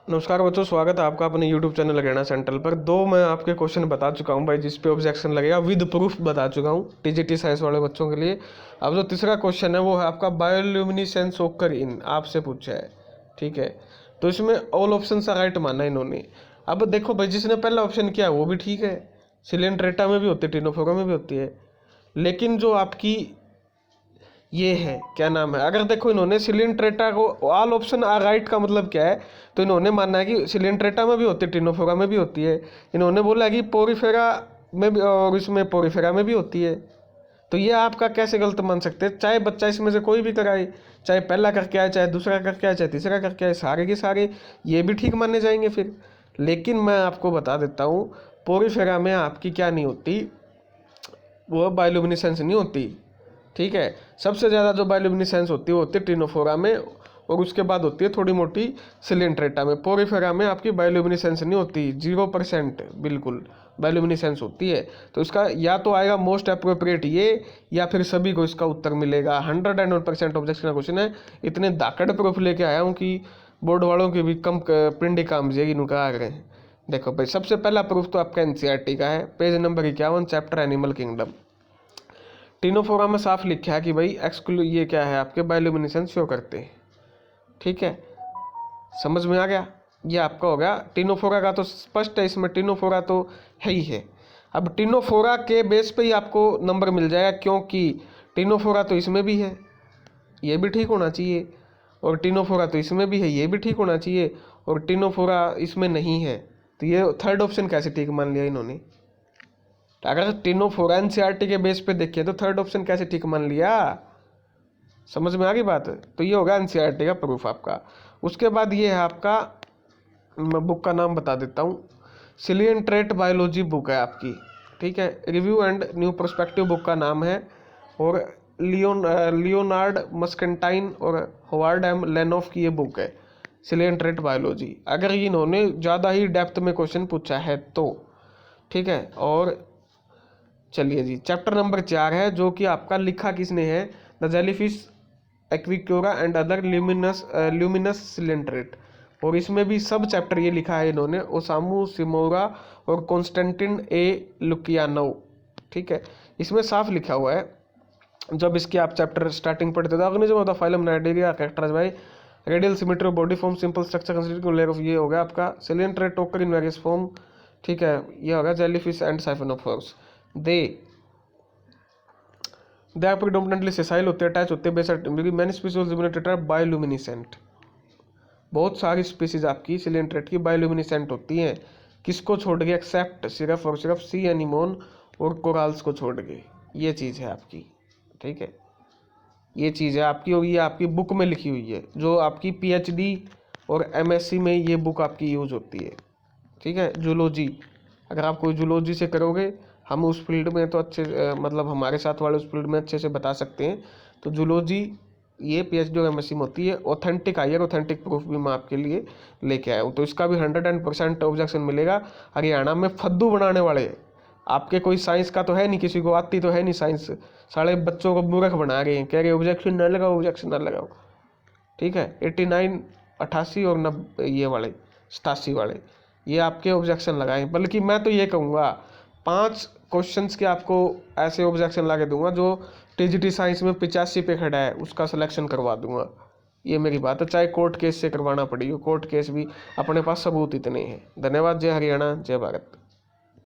नमस्कार बच्चों, स्वागत है आपका अपने YouTube चैनल हरियाणा सेंट्रल पर। दो मैं आपके क्वेश्चन बता चुका हूं भाई, जिस पे ऑब्जेक्शन लगेगा विद प्रूफ बता चुका हूं टीजीटी साइंस वाले बच्चों के लिए। अब जो तीसरा क्वेश्चन है वो है आपका बायोल्यूमिनेसेंस ओकर इन, आपसे पूछा है। ठीक है, तो इसमें ऑल ऑप्शन सा राइट माना इन्होंने। अब देखो भाई, जिसने पहला ऑप्शन किया वो भी ठीक है, सिलेंट्रेटा में भी होती है, टिनोफोरा में भी होती है। लेकिन जो आपकी ये है क्या नाम है, अगर देखो इन्होंने सिलिंट्रेटा को ऑल ऑप्शन आर राइट का मतलब क्या है, तो इन्होंने मानना है कि सिलिंट्रेटा में भी होती है, टिनोफोरा में भी होती है। इन्होंने बोला कि पोरीफेरा में भी और इसमें पोरीफेरा में भी होती है। तो ये आपका कैसे गलत मान सकते हैं? चाहे बच्चा इसमें से कोई भी कराए, चाहे पहला करके आए, चाहे दूसरा करके आए, चाहे तीसरा करके आए, सारे के सारे ये भी ठीक माने जाएंगे फिर। लेकिन मैं आपको बता देता हूँ, पोरीफेरा में आपकी क्या नहीं होती, वो बायोल्यूमिनेसेंस नहीं होती। ठीक है, सबसे ज़्यादा जो बायोल्यूमिनेसेंस होती है वो होती है टिनोफोरा में, और उसके बाद होती है थोड़ी मोटी सिलिंट्रेटा में। पोरीफेरा में आपकी बायोल्यूमिनेसेंस नहीं होती, 0% बिल्कुल बायोल्यूमिनेसेंस होती है। तो इसका या तो आएगा मोस्ट अप्रोप्रिएट ये, या फिर सभी को इसका उत्तर मिलेगा। 101% ऑब्जेक्शन का क्वेश्चन है। इतने दाकड़ प्रूफ लेके आया हूँ कि बोर्ड वालों की भी कम पिंडी काम जाएगी नुका आ रहे हैं। देखो भाई, सबसे पहला प्रूफ तो आपका एनसीईआरटी का है, page number 51, chapter animal kingdom. Ctenophora में साफ लिखा है कि भाई एक्सक्लू ये क्या है, आपके बायोल्यूमिनेसेंस शो करते हैं। ठीक है, समझ में आ गया? ये आपका हो गया टिनोफोरा का, तो स्पष्ट है इसमें टिनोफोरा तो है ही है। अब टिनोफोरा के बेस पे ही आपको नंबर मिल जाएगा, क्योंकि टिनोफोरा तो इसमें भी है, ये भी ठीक होना चाहिए। और टिनोफोरा तो इसमें भी है, ये भी ठीक होना चाहिए। और टिनोफोरा इसमें नहीं है, तो ये थर्ड ऑप्शन कैसे ठीक मान लिया इन्होंने? अगर टिनोफोरा एनसीईआरटी के बेस पे देखिए तो थर्ड ऑप्शन कैसे ठीक मान लिया? समझ में आ गई बात? तो ये होगा एनसीईआरटी का प्रूफ आपका। उसके बाद ये है आपका, मैं बुक का नाम बता देता हूँ, सिलियंट्रेट बायोलॉजी बुक है आपकी। ठीक है, review and new perspective book का नाम है। और लियोनार्ड मस्केंटाइन और होवार्ड एम लेनॉफ की ये बुक है, सिलियंट्रेट बायोलॉजी। अगर इन्होंने ज़्यादा ही डेप्थ में क्वेश्चन पूछा है तो ठीक है। और चलिए जी, चैप्टर नंबर 4 है, जो कि आपका लिखा किसने है? The jellyfish Aequorea and other luminous coelenterate. और इसमें भी सब चैप्टर ये लिखा है इन्होंने, ओसामू सिमोरा और कॉन्स्टेंटिन ए लुकियानोव। ठीक है, इसमें साफ लिखा हुआ है, जब इसके आप चैप्टर स्टार्टिंग पढ़ते थे, organism of the phylum Cnidaria characterized by radial symmetry body form simple structure consisting layer of, ये हो गया आपका सिलेंट्रेट ओकर इन वेरियस फॉर्म। ठीक है, ये होगा jellyfish and siphonophores. They they are predominantly sessile होते हैं, अटैच होते हैं basal, many species are bioluminescent. बहुत सारी स्पीसीज आपकी सिलेंट्रेट की बायोल्यूमिनेसेंट होती हैं, किसको छोड़ के? एक्सेप्ट सिर्फ और सिर्फ सी एनीमोन और कोराल्स को छोड़ के। ये चीज़ है आपकी। ठीक है, ये चीज़ है आपकी, और ये आपकी बुक में लिखी हुई है, जो आपकी पीएचडी और एमएससी में ये बुक आपकी यूज होती है। ठीक है, जूलॉजी, अगर आप कोई जूलॉजी से करोगे, हम उस फील्ड में तो अच्छे मतलब हमारे साथ वाले उस फील्ड में अच्छे से बता सकते हैं। तो जूलॉजी ये पीएचडी और एमएससी में होती है। ऑथेंटिक हायर ऑथेंटिक प्रूफ भी मैं आपके लिए लेके आया हूँ, तो इसका भी 100% ऑब्जेक्शन मिलेगा। हरियाणा में फद्दू बनाने वाले आपके, कोई साइंस का तो है नहीं, किसी को आती तो है नहीं साइंस, सारे बच्चों को मूर्ख बना रहे हैं, कह रहे ऑब्जेक्शन ना लगाओ, ऑब्जेक्शन ना लगाओ। ठीक है, 89, 88 और 90 ये वाले 87 वाले ये आपके ऑब्जेक्शन लगाए। बल्कि मैं तो ये कहूँगा 5 क्वेश्चंस के आपको ऐसे ऑब्जेक्शन ला के दूंगा जो टीजीटी साइंस में 85 पे खड़ा है, उसका सिलेक्शन करवा दूंगा। ये मेरी बात है, चाहे कोर्ट केस से करवाना पड़ी हो, कोर्ट केस भी अपने पास सबूत इतने हैं। धन्यवाद। जय हरियाणा, जय भारत।